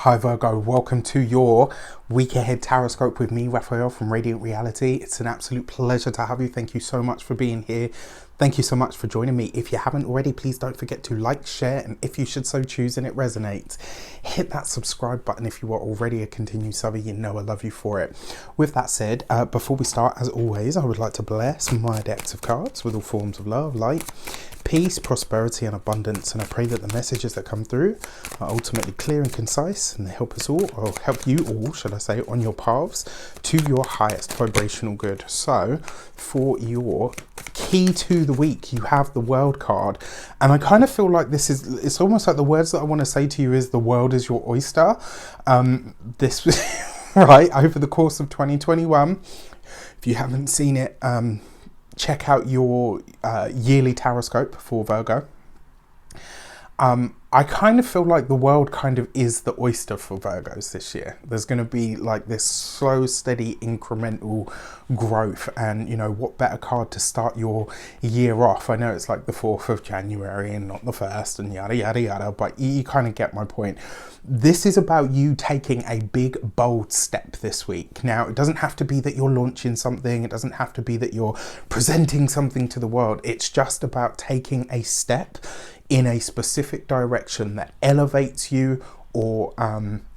Hi Virgo, welcome to your week ahead tarot with me, Raphael from Reydiant Reality. It's an absolute pleasure to have you. Thank you so much for being here. Thank you so much for joining me. If you haven't already, please don't forget to like, share, and if you should so choose and it resonates, hit that subscribe button. If you are already a continued subby, you know I love you for it. With that said, before we start, as always, I would like to bless my decks of cards with all forms of love, light, peace, prosperity, and abundance. And I pray that the messages that come through are ultimately clear and concise, and they help us all, or help you all, should I say, on your paths to your highest vibrational good. So for your key to the week, you have the World card, and I kind of feel like it's almost like the words that I want to say to you is the world is your oyster. This was right over the course of 2021. If you haven't seen it, check out your yearly tarot for Virgo. I kind of feel like the world kind of is the oyster for Virgos this year. There's going to be like this slow, steady, incremental growth, and you know, what better card to start your year off? I know it's like the 4th of January and not the 1st and yada yada yada, but you kind of get my point. This is about you taking a big, bold step this week. Now, it doesn't have to be that you're launching something. It doesn't have to be that you're presenting something to the world. It's just about taking a step in a specific direction that elevates you, or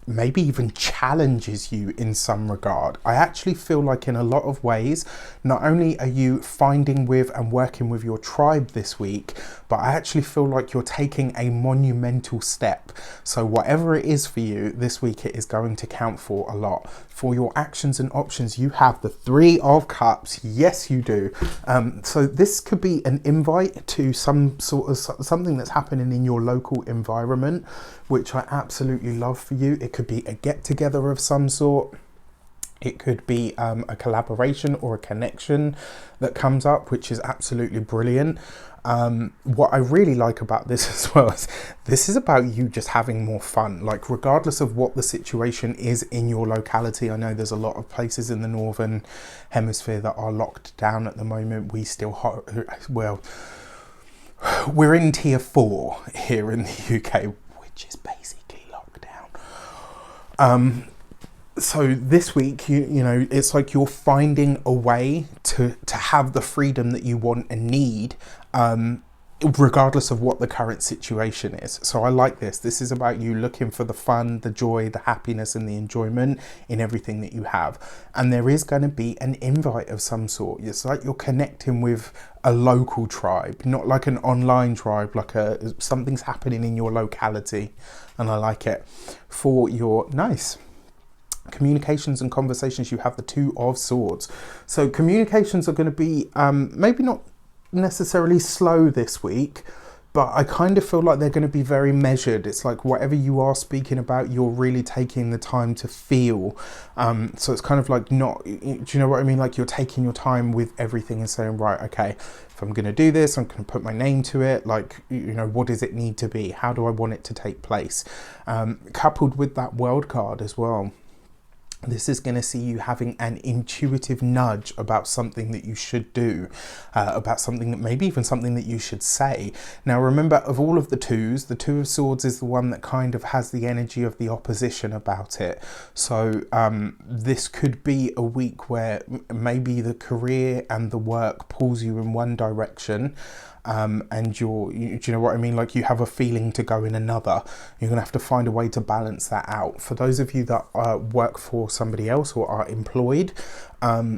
maybe even challenges you in some regard. I actually feel like in a lot of ways, not only are you finding with and working with your tribe this week, but I actually feel like you're taking a monumental step. So whatever it is for you this week, it is going to count for a lot. For your actions and options, you have the 3 of Cups. Yes, you do. So this could be an invite to some sort of something that's happening in your local environment, which I absolutely love for you. It could be a get together of some sort. It could be a collaboration or a connection that comes up, which is absolutely brilliant. What I really like about this as well is this is about you just having more fun, like regardless of what the situation is in your locality. I know there's a lot of places in the northern hemisphere that are locked down at the moment. We're in tier 4 here in the UK, which is basically lockdown. So this week, you know, it's like you're finding a way to have the freedom that you want and need, regardless of what the current situation is. So I like this. This is about you looking for the fun, the joy, the happiness, and the enjoyment in everything that you have. And there is going to be an invite of some sort. It's like you're connecting with a local tribe, not like an online tribe, like something's happening in your locality. And I like it. For your communications and conversations, you have the 2 of Swords. So communications are going to be maybe not necessarily slow this week, but I kind of feel like they're going to be very measured. It's like whatever you are speaking about, you're really taking the time to feel. So it's kind of like not, do you know what I mean? Like you're taking your time with everything and saying, right, okay, if I'm going to do this, I'm going to put my name to it. Like, you know, what does it need to be? How do I want it to take place? Coupled with that World card as well. This is going to see you having an intuitive nudge about something that you should do, about something that maybe even something that you should say. Now, remember, of all of the 2s, the 2 of Swords is the one that kind of has the energy of the opposition about it. So this could be a week where maybe the career and the work pulls you in one direction, and do you know what I mean? Like you have a feeling to go in another. You're gonna have to find a way to balance that out. For those of you that work for somebody else or are employed,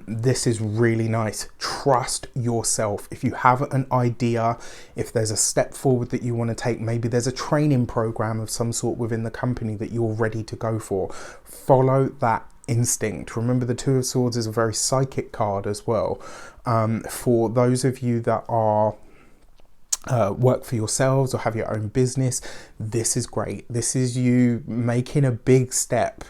this is really nice. Trust yourself. If you have an idea, if there's a step forward that you want to take, maybe there's a training program of some sort within the company that you're ready to go for, follow that instinct. Remember, the 2 of Swords is a very psychic card as well. For those of you that are work for yourselves or have your own business, this is great. This is you making a big step.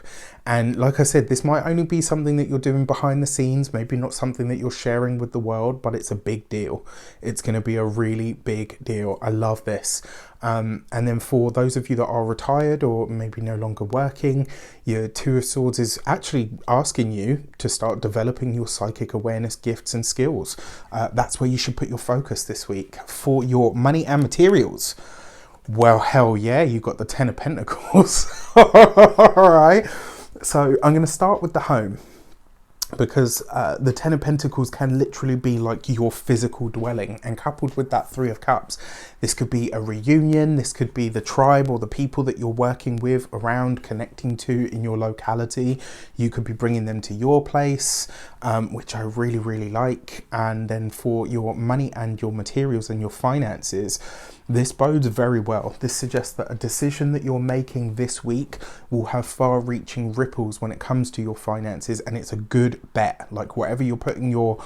And like I said, this might only be something that you're doing behind the scenes, maybe not something that you're sharing with the world, but it's a big deal. It's going to be a really big deal. I love this. And then for those of you that are retired or maybe no longer working, your 2 of Swords is actually asking you to start developing your psychic awareness, gifts and skills. That's where you should put your focus this week. For your money and materials, Well, hell yeah, you got the Ten of Pentacles. All right. So I'm going to start with the home, because the Ten of Pentacles can literally be like your physical dwelling, and coupled with that Three of Cups, this could be a reunion, this could be the tribe or the people that you're working with around, connecting to in your locality. You could be bringing them to your place, which I really, really like. And then for your money and your materials and your finances, this bodes very well. This suggests that a decision that you're making this week will have far-reaching ripples when it comes to your finances, and it's a good bet. Like whatever you're putting your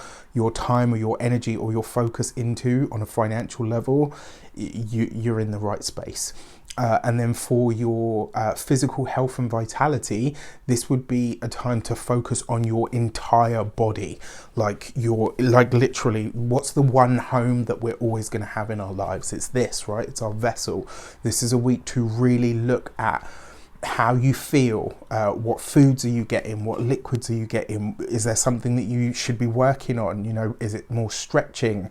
time or your energy or your focus into on a financial level, you're in the right space. And then for your physical health and vitality, this would be a time to focus on your entire body. Like literally, what's the one home that we're always going to have in our lives? It's this, right? It's our vessel. This is a week to really look at how you feel, what foods are you getting, what liquids are you getting, is there something that you should be working on, you know, is it more stretching,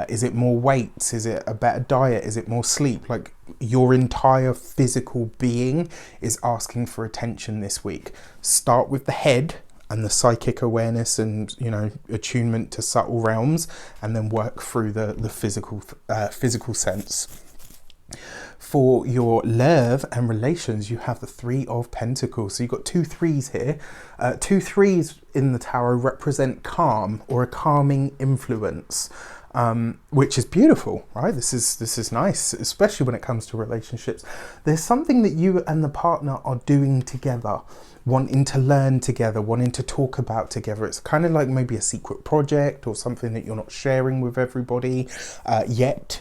is it more weights, is it a better diet, is it more sleep? Like your entire physical being is asking for attention this week. Start with the head and the psychic awareness and, you know, attunement to subtle realms, and then work through the physical sense. For your love and relations, you have the Three of Pentacles. So you've got 2 3s here. 2 3s in the tarot represent calm or a calming influence, which is beautiful, right? This is nice, especially when it comes to relationships. There's something that you and the partner are doing together, wanting to learn together, wanting to talk about together. It's kind of like maybe a secret project or something that you're not sharing with everybody yet.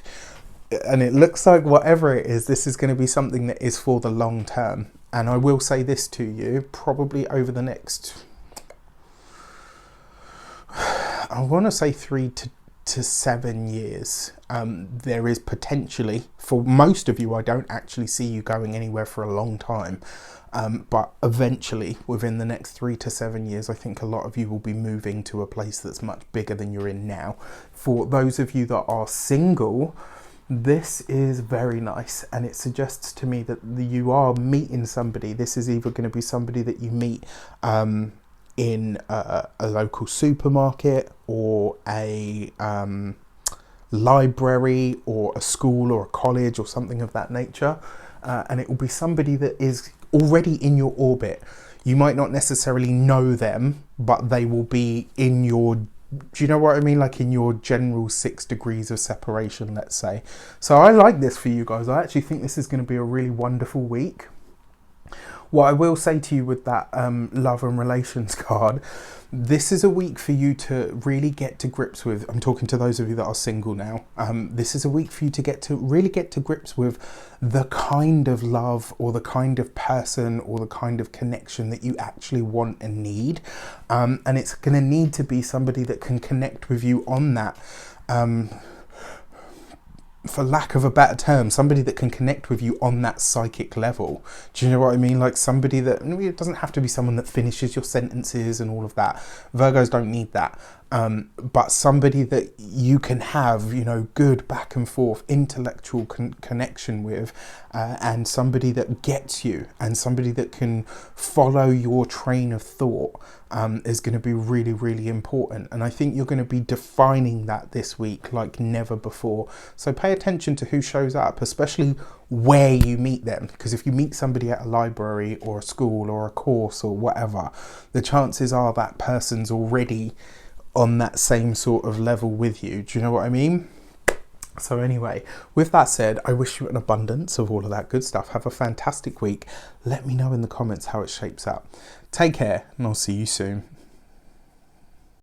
And it looks like whatever it is, this is going to be something that is for the long term. And I will say this to you, probably over the next, I want to say 3 to 7 years, there is potentially, for most of you, I don't actually see you going anywhere for a long time. But eventually, within the next 3 to 7 years, I think a lot of you will be moving to a place that's much bigger than you're in now. For those of you that are single, this is very nice, and it suggests to me that you are meeting somebody. This is either going to be somebody that you meet in a local supermarket or a library or a school or a college or something of that nature, and it will be somebody that is already in your orbit. You might not necessarily know them, but they will be in your, do you know what I mean? Like in your general 6 degrees of separation, let's say. So I like this for you guys. I actually think this is going to be a really wonderful week. What I will say to you with that love and relations card, this is a week for you to really get to grips with. I'm talking to those of you that are single now. This is a week for you to really get to grips with the kind of love or the kind of person or the kind of connection that you actually want and need. And it's going to need to be somebody that can connect with you on that. For lack of a better term, somebody that can connect with you on that psychic level. Do you know what I mean? Like somebody that, it doesn't have to be someone that finishes your sentences and all of that. Virgos don't need that. But somebody that you can have, you know, good back and forth intellectual connection with, and somebody that gets you, and somebody that can follow your train of thought, is going to be really, really important. And I think you're going to be defining that this week like never before. So pay attention to who shows up, especially where you meet them, because if you meet somebody at a library or a school or a course or whatever, the chances are that person's already on that same sort of level with you. Do you know what I mean? So anyway, with that said, I wish you an abundance of all of that good stuff. Have a fantastic week. Let me know in the comments how it shapes up. Take care, and I'll see you soon.